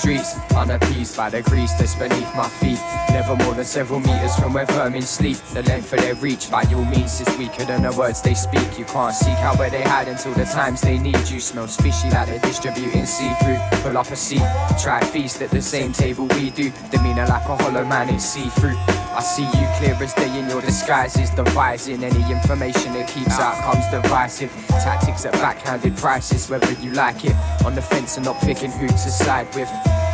streets, unappeased by the grease that's beneath my feet. Never more than several meters from where vermin sleep. The length of their reach by all means is weaker than the words they speak. You can't seek out where they hide until the times they need you. Smells fishy like they're distributing seafood. Pull up a seat, try a feast at the same table we do. Demeanor like a hollow man in see-through. I see you clear as day in your disguises, devising any information that keeps outcomes divisive. Tactics at backhanded prices, whether you like it. On the fence and not picking who to side with.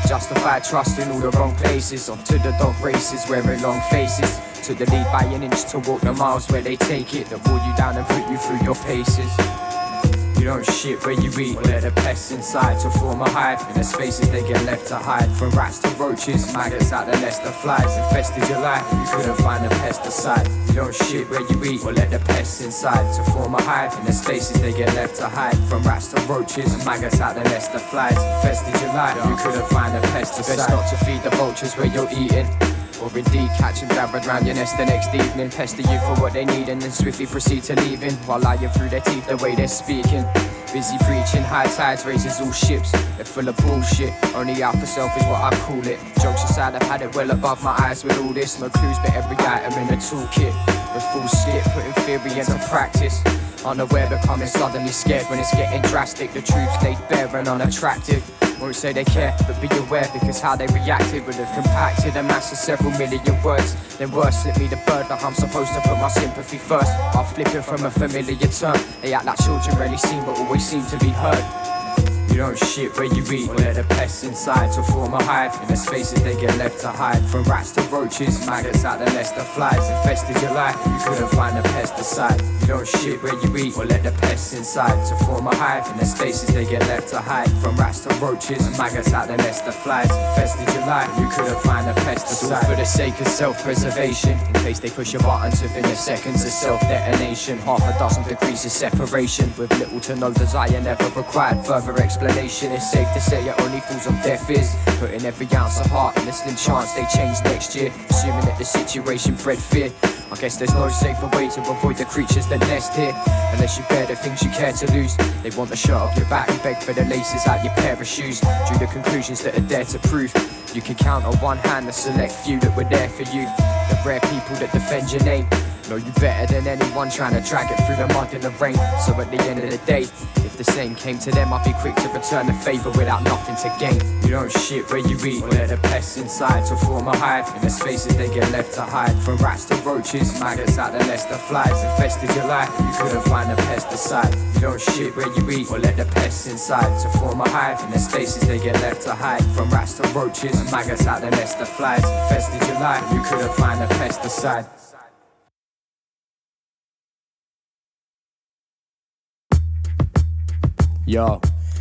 Justified trust in all the wrong places. Off to the dog races, wearing long faces. Took the lead by an inch to walk the miles where they take it. That wore you down and put you through your paces. You don't shit where you eat, or let the pests inside to form a hive. In the spaces they get left to hide. From rats to roaches, maggots out the nest of flies. Infested your life, you couldn't find a pesticide. You don't shit where you eat, or let the pests inside to form a hive. In the spaces they get left to hide. From rats to roaches, maggots out the nest of flies. Infested your life, you couldn't find a pesticide. Best not to feed the vultures where you're eating. Or indeed catch them gathered round your nest the next evening. Pester you for what they need and then swiftly proceed to leaving. While lying through their teeth the way they're speaking. Busy preaching, high tides raises all ships. They're full of bullshit, only out for self is what I call it. Jokes aside, I've had it well above my eyes with all this. No clues but every item in the toolkit. With full skip, putting theory into practice. Unaware, becoming suddenly scared when it's getting drastic. The truth's laid bare and unattractive. Won't say they care, but be aware because how they reacted would have compacted a mass of several million words. Then worse, slip me the bird like I'm supposed to put my sympathy first. While flipping from a familiar term, they act like children rarely seen but always seem to be heard. You don't shit where you eat, or let the pests inside to form a hive. In the spaces they get left to hide. From rats to roaches, maggots out the nest of flies. Infested your life, you couldn't find a pesticide. You don't shit where you eat, or let the pests inside to form a hive. In the spaces they get left to hide. From rats to roaches, maggots out the nest of flies. Infested your life, you couldn't find a pesticide. All for the sake of self-preservation, in case they push your buttons within the seconds of self-detonation. Half a dozen degrees of separation, with little to no desire, never required further explanation. It's safe to say it only falls on deaf ears. Putting every ounce of heart in the slim chance they change next year. Assuming that the situation bred fear. I guess there's no safer way to avoid the creatures that nest here. Unless you bear the things you care to lose. They want the shirt off your back and beg for the laces out your pair of shoes. Drew the conclusions that are there to prove. You can count on one hand the select few that were there for you. The rare people that defend your name. Know you better than anyone trying to drag it through the mud and the rain. So at the end of the day, if the same came to them, I'd be quick to return the favour without nothing to gain. You don't shit where you eat, or let the pests inside to form a hive. In the spaces they get left to hide. From rats to roaches, maggots out the nest of flies. Infested your life, you couldn't find a pesticide. You don't shit where you eat, or let the pests inside to form a hive. In the spaces they get left to hide. From rats to roaches, maggots out the nest of flies. Infested your life, you couldn't find a pesticide. Yo,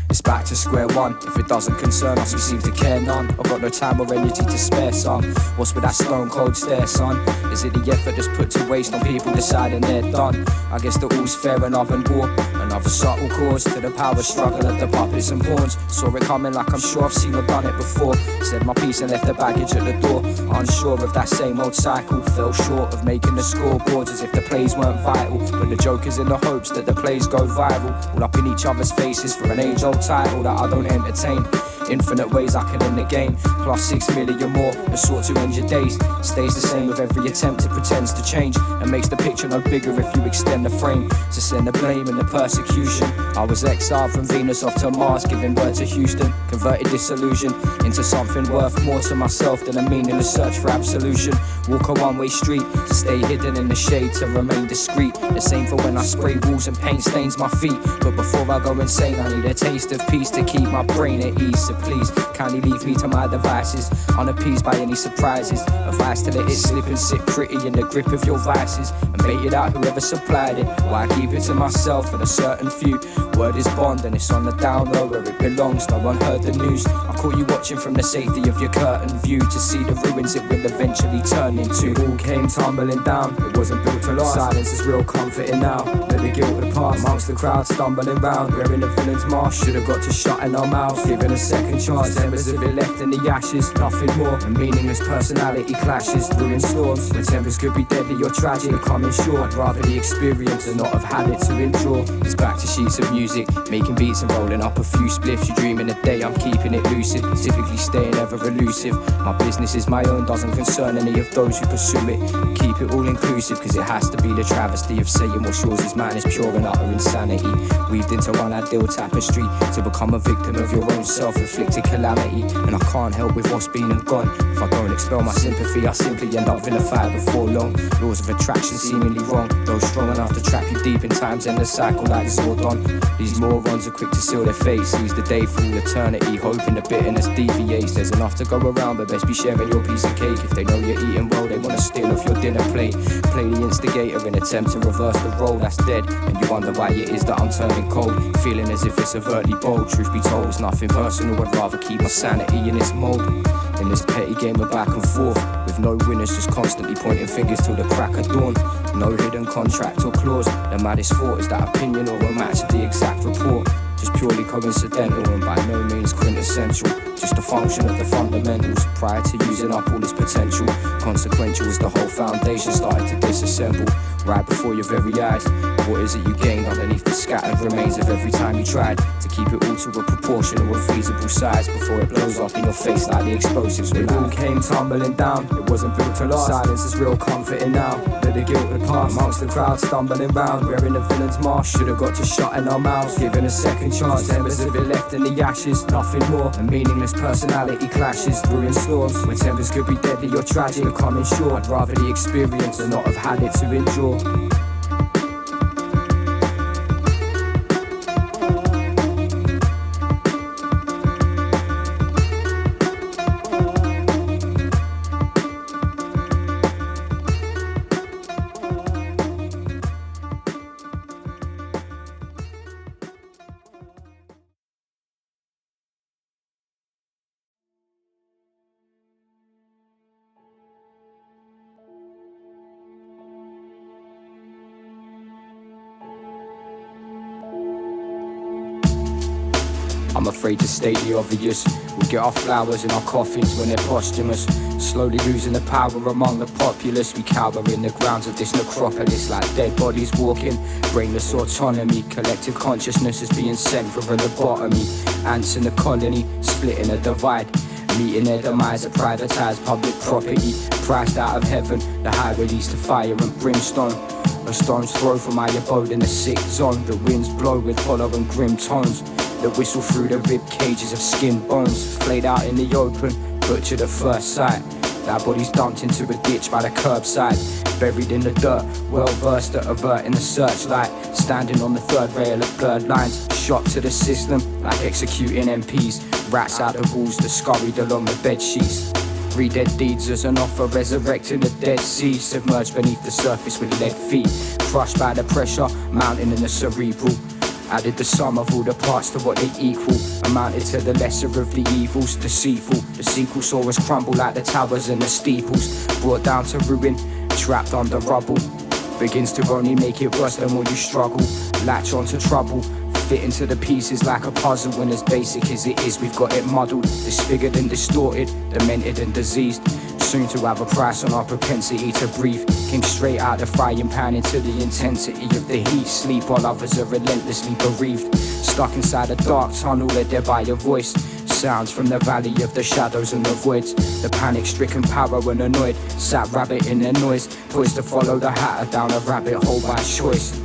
it's back to square one. If it doesn't concern us, we seem to care none. I've got no time or energy to spare, son. What's with that stone cold stare, son? Is it the effort that's put to waste on people deciding they're done? I guess the all's fair enough and war. Another subtle cause to the power struggle of the puppets and pawns. Saw it coming like I'm sure I've seen or done it before. Said my piece and left the baggage at the door. Unsure of that same old cycle. Fell short of making the scoreboards as if the plays weren't vital. But the joke is in the hopes that the plays go viral. All up in each other's faces for an age-old title that I don't entertain. Infinite ways I can end the game. Plus 6 million more, the sort to end your days. Stays the same with every attempt it pretends to change. And makes the picture no bigger if you extend the frame. To send the blame and the persecution. I was exiled from Venus off to Mars, giving birth to Houston. Converted disillusion into something worth more to myself than a meaningless search for absolution. Walk a one-way street, stay hidden in the shade to remain discreet. The same for when I spray walls and paint stains my feet. But before I go insane, I need a taste of peace to keep my brain at ease. So please, kindly leave me to my devices, unappeased by any surprises. Advice to let it slip and sit pretty in the grip of your vices. And bait it out whoever supplied it. Why keep it to myself and a certain few? Word is bond and it's on the down low where it belongs. No one heard the news. I caught you watching from the safety of your curtain view to see the ruins it will eventually turn into. It all came tumbling down, it wasn't built to last. Silence is real comforting now. Let the guilt of the past amongst the crowd stumbling round. We're in the villain's mask, should've got to shut in our mouths. Given a second chance, then Embers of it left in the ashes, nothing more. And meaningless personality clashes, ruin storms. When tempers could be deadly or tragic, coming short. I'd rather the experience and not have had it to endure. It's back to sheets of music, making beats and rolling up a few spliffs. You dream in a day, I'm keeping it lucid, typically staying ever elusive. My business is my own, doesn't concern any of those who pursue it. Keep it all inclusive, cause it has to be the travesty of saying what's yours is mine is pure and utter insanity. Weaved into one ideal tapestry to become a victim of your own self-inflicted calamity. And I can't help with what's been and gone. If I don't expel my sympathy, I simply end up vilified before long. Laws of attraction seemingly wrong, though strong enough to trap you deep in time's endless cycle like Zordon. These morons are quick to seal their face, seize the day for all eternity, hoping the bitterness deviates. There's enough to go around, but best be sharing your piece of cake. If they know you're eating well, they wanna steal off your dinner plate. Play the instigator in attempt to reverse the role that's dead, and you wonder why it is that I'm turning cold, feeling as if it's overtly bold. Truth be told, it's nothing personal, I'd rather keep my sanity in its mold. In this petty game of back and forth, with no winners, just constantly pointing fingers till the crack of dawn. No hidden contract or clause, the maddest thought is that opinion or a match of the exact report. Just purely coincidental and by no means quintessential, just a function of the fundamentals prior to using up all its potential. Consequential as the whole foundation started to disassemble right before your very eyes. What is it you gained underneath the scattered remains of every time you tried to keep it all to a proportional and feasible size before it blows up in your face like the explosives? It all came tumbling down, it wasn't built to last. Silence is real comforting now, let the guilt would pass amongst the crowd stumbling round, wearing the villain's mask. Should've got to shut in our mouths, given a second chance. Embers of it left in the ashes, nothing more. And meaningless personality clashes, ruin storms. When tempers could be deadly or tragic, coming short. I'd rather the experience and not have had it to endure. I'm afraid to state the obvious. We get our flowers in our coffins when they're posthumous, slowly losing the power among the populace. We cower in the grounds of this necropolis like dead bodies walking. Brainless autonomy, collective consciousness is being sent for a lobotomy. Ants in the colony, splitting a divide, meeting their demise at privatised public property. Priced out of heaven, the highway leads to fire and brimstone. A stone's throw from my abode in the sick zone. The winds blow with hollow and grim tones that whistle through the rib cages of skinned bones. Flayed out in the open, butchered at first sight. That body's dumped into a ditch by the curbside, buried in the dirt, well versed at averting the searchlight. Standing on the third rail of blurred lines, shot to the system like executing MPs. Rats out of walls that scurried along the bed sheets. Read their deeds as an offer, resurrecting the Dead Sea. Submerged beneath the surface with lead feet, crushed by the pressure, mounting in the cerebral. Added the sum of all the parts to what they equal, amounted to the lesser of the evils, deceitful. The sequel saw us crumble like the towers and the steeples, brought down to ruin, trapped under rubble. Begins to only make it worse the more you struggle. Latch onto trouble, fit into the pieces like a puzzle. When as basic as it is, we've got it muddled, disfigured and distorted, demented and diseased. Soon to have a price on our propensity to breathe. Came straight out the frying pan into the intensity of the heat. Sleep while others are relentlessly bereaved, stuck inside a dark tunnel led there by a voice. Sounds from the valley of the shadows and the voids. The panic-stricken power and annoyed sat rabbit in their noise, poised to follow the hatter down a rabbit hole by choice.